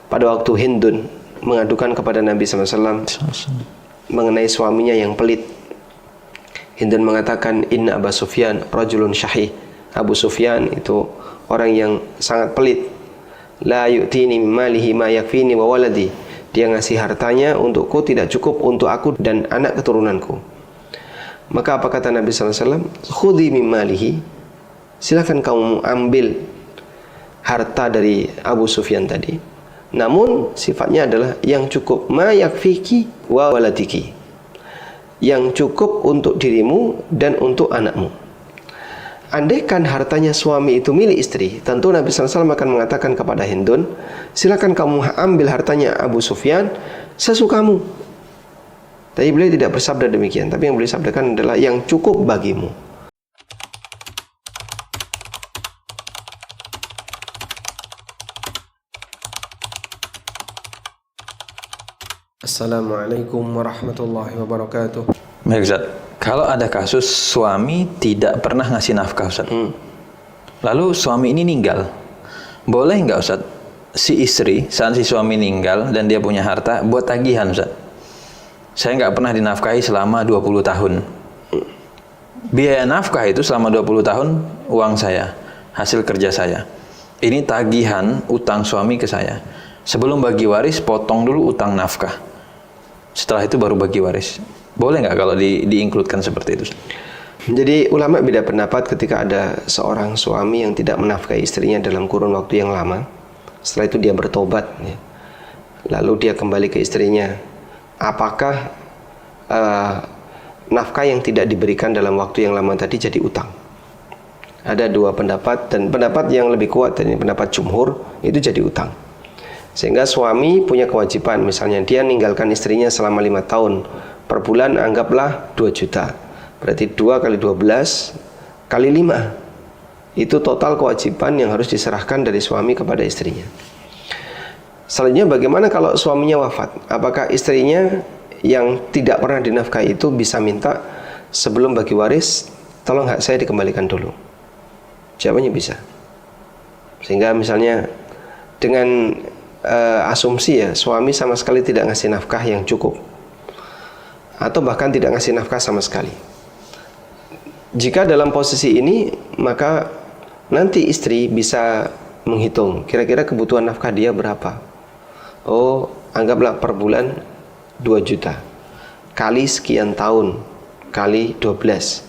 pada waktu Hindun mengadukan kepada Nabi SAW mengenai suaminya yang pelit. Hindun mengatakan, inna Abu Sufyan rajulun syahih. Abu Sufyan itu orang yang sangat pelit. La yu'tini min malihi ma yakfini wa waladi. Dia ngasih hartanya untukku tidak cukup untuk aku dan anak keturunanku. Maka apa kata Nabi SAW? Khudhi min malihi. Silakan kamu ambil harta dari Abu Sufyan tadi. Namun sifatnya adalah yang cukup, ma yakfiki wa waladiki, yang cukup untuk dirimu dan untuk anakmu. Andaikan hartanya suami itu milik istri, tentu Nabi SAW akan mengatakan kepada Hindun, silakan kamu ambil hartanya Abu Sufyan sesukamu. Tapi beliau tidak bersabda demikian, tapi yang beliau sabdakan adalah yang cukup bagimu. Assalamualaikum warahmatullahi wabarakatuh. Baik Ustaz, kalau ada kasus suami tidak pernah ngasih nafkah Ustaz, lalu suami ini meninggal, boleh nggak Ustaz si istri saat si suami meninggal dan dia punya harta buat tagihan Ustaz? Saya nggak pernah dinafkahi selama 20 tahun. Biaya nafkah itu selama 20 tahun uang saya, hasil kerja saya. Ini tagihan utang suami ke saya. Sebelum bagi waris potong dulu utang nafkah. Setelah itu baru bagi waris. Boleh nggak kalau di-includekan seperti itu? Jadi ulama beda pendapat ketika ada seorang suami yang tidak menafkahi istrinya dalam kurun waktu yang lama. Setelah itu dia bertobat, ya. Lalu dia kembali ke istrinya. Apakah nafkah yang tidak diberikan dalam waktu yang lama tadi jadi utang? Ada dua pendapat, dan pendapat yang lebih kuat dari pendapat jumhur itu jadi utang. Sehingga suami punya kewajiban, misalnya dia meninggalkan istrinya selama 5 tahun, per bulan anggaplah 2 juta. Berarti 2 kali 12 kali 5. Itu total kewajiban yang harus diserahkan dari suami kepada istrinya. Selanjutnya bagaimana kalau suaminya wafat? Apakah istrinya yang tidak pernah dinafkahi itu bisa minta sebelum bagi waris, tolong hak saya dikembalikan dulu? Jawabannya bisa. Sehingga misalnya dengan asumsi ya, suami sama sekali tidak ngasih nafkah yang cukup, atau bahkan tidak ngasih nafkah sama sekali. Jika dalam posisi ini, maka nanti istri bisa menghitung kira-kira kebutuhan nafkah dia berapa. Oh, anggaplah per bulan 2 juta kali sekian tahun kali 12.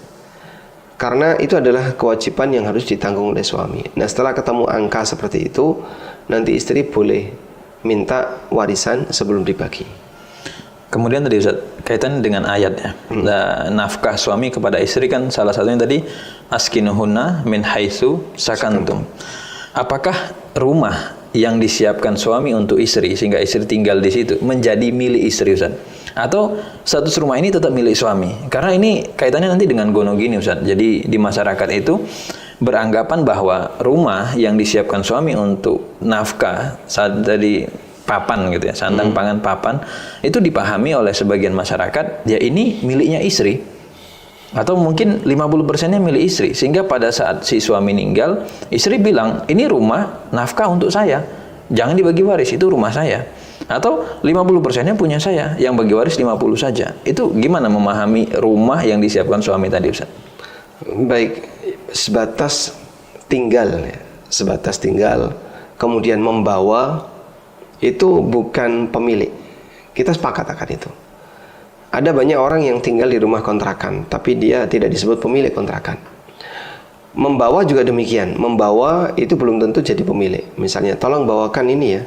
Karena itu adalah kewajiban yang harus ditanggung oleh suami. Nah, setelah ketemu angka seperti itu, nanti istri boleh minta warisan sebelum dibagi. Kemudian tadi Ustaz, kaitan dengan ayat ya. Nafkah suami kepada istri kan salah satunya tadi askinuhunna min haitsu sakantum. Apakah rumah yang disiapkan suami untuk istri sehingga istri tinggal di situ menjadi milik istri Ustaz? Atau status rumah ini tetap milik suami? Karena ini kaitannya nanti dengan gono gini Ustaz. Jadi di masyarakat itu beranggapan bahwa rumah yang disiapkan suami untuk nafkah saat tadi papan gitu ya, sandang pangan papan, itu dipahami oleh sebagian masyarakat ya ini miliknya istri, atau mungkin 50%-nya milik istri, sehingga pada saat si suami meninggal, istri bilang ini rumah nafkah untuk saya, jangan dibagi waris, itu rumah saya. Atau 50%-nya punya saya, yang bagi waris 50 saja. Itu gimana memahami rumah yang disiapkan suami tadi Ustaz? Baik, sebatas tinggal ya. Sebatas tinggal, kemudian membawa, itu bukan pemilik. Kita sepakat akan itu. Ada banyak orang yang tinggal di rumah kontrakan, tapi dia tidak disebut pemilik kontrakan. Membawa juga demikian. Membawa itu belum tentu jadi pemilik. Misalnya, tolong bawakan ini ya,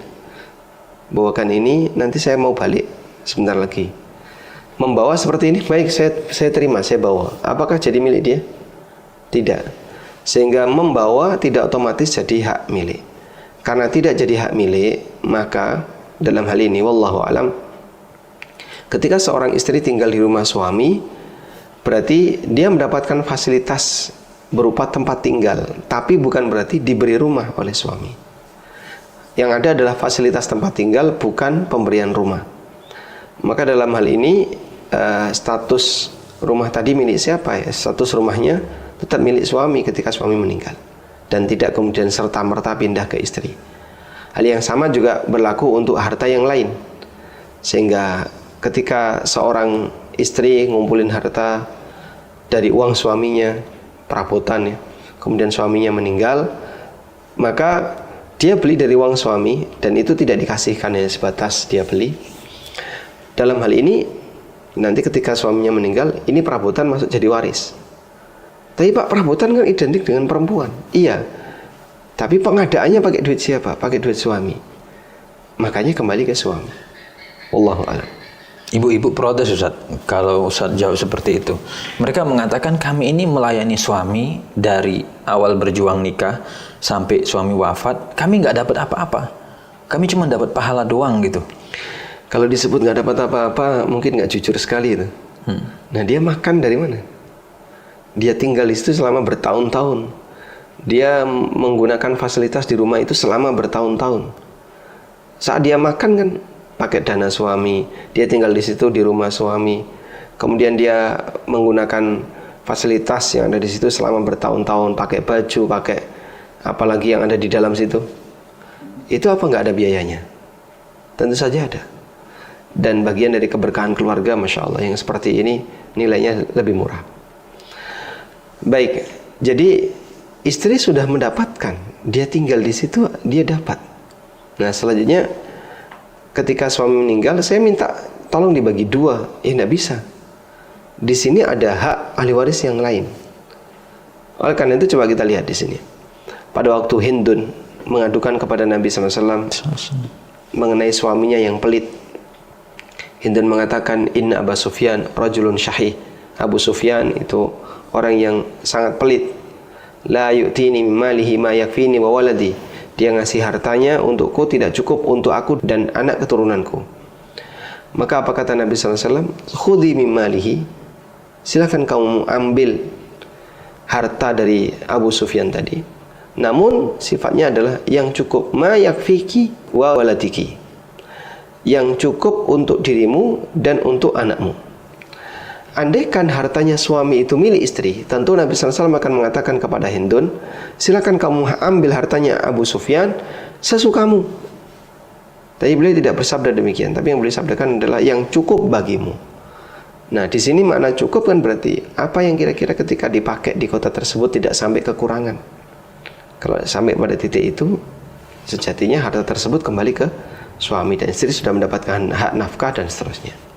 bawakan ini, nanti saya mau balik sebentar lagi. Membawa seperti ini, baik, saya terima, saya bawa. Apakah jadi milik dia? Tidak. Sehingga membawa tidak otomatis jadi hak milik. Karena tidak jadi hak milik, maka dalam hal ini wallahu alam, ketika seorang istri tinggal di rumah suami, berarti dia mendapatkan fasilitas berupa tempat tinggal, tapi bukan berarti diberi rumah oleh suami. Yang ada adalah fasilitas tempat tinggal, bukan pemberian rumah. Maka dalam hal ini status rumah tadi milik siapa ya? Status rumahnya tetap milik suami ketika suami meninggal, dan tidak kemudian serta-merta pindah ke istri. Hal yang sama juga berlaku untuk harta yang lain. Sehingga ketika seorang istri ngumpulin harta dari uang suaminya, perabotan ya, kemudian suaminya meninggal, maka dia beli dari uang suami dan itu tidak dikasihkan, hanya sebatas dia beli. Dalam hal ini nanti ketika suaminya meninggal, ini perabotan masuk jadi waris. Tapi Pak, perabotan kan identik dengan perempuan. Iya, tapi pengadaannya pakai duit siapa? Pakai duit suami. Makanya kembali ke suami. Wallahu a'lam. Ibu-ibu protes Ustaz, kalau Ustaz jawab seperti itu. Mereka mengatakan kami ini melayani suami dari awal berjuang nikah sampai suami wafat, kami nggak dapat apa-apa. Kami cuma dapat pahala doang gitu. Kalau disebut nggak dapat apa-apa, mungkin nggak jujur sekali itu. Nah, dia makan dari mana? Dia tinggal di situ selama bertahun-tahun. Dia menggunakan fasilitas di rumah itu selama bertahun-tahun. Saat dia makan kan pakai dana suami, dia tinggal di situ di rumah suami. Kemudian dia menggunakan fasilitas yang ada di situ selama bertahun-tahun, pakai baju, pakai apalagi yang ada di dalam situ. Itu apa nggak ada biayanya? Tentu saja ada. Dan bagian dari keberkahan keluarga, Masya Allah, yang seperti ini nilainya lebih murah. Baik, jadi istri sudah mendapatkan, dia tinggal di situ, dia dapat. Nah, selanjutnya ketika suami meninggal, saya minta tolong dibagi dua. Nggak bisa. Di sini ada hak ahli waris yang lain. Oleh karena itu coba kita lihat di sini. Pada waktu Hindun mengadukan kepada Nabi SAW mengenai suaminya yang pelit, Hindun mengatakan, Inna Abu Sufyan rajulun syahih. Abu Sufyan itu orang yang sangat pelit. La yu'tini min malihi ma yakfini wa waladi. Dia ngasih hartanya untukku tidak cukup untuk aku dan anak keturunanku. Maka apa kata Nabi SAW? Khudhi min malihi. Silakan kamu ambil harta dari Abu Sufyan tadi. Namun sifatnya adalah yang cukup, ma yakfiki wa waladiki. Yang cukup untuk dirimu dan untuk anakmu. Andaikan hartanya suami itu milik istri, tentu Nabi SAW akan mengatakan kepada Hindun, silakan kamu ambil hartanya Abu Sufyan sesukamu. Tapi beliau tidak bersabda demikian. Tapi yang beliau sabdakan adalah yang cukup bagimu. Nah, di sini makna cukup kan berarti apa yang kira-kira ketika dipakai di kota tersebut tidak sampai kekurangan. Kalau sampai pada titik itu, sejatinya harta tersebut kembali ke suami dan istri sudah mendapatkan hak nafkah dan seterusnya.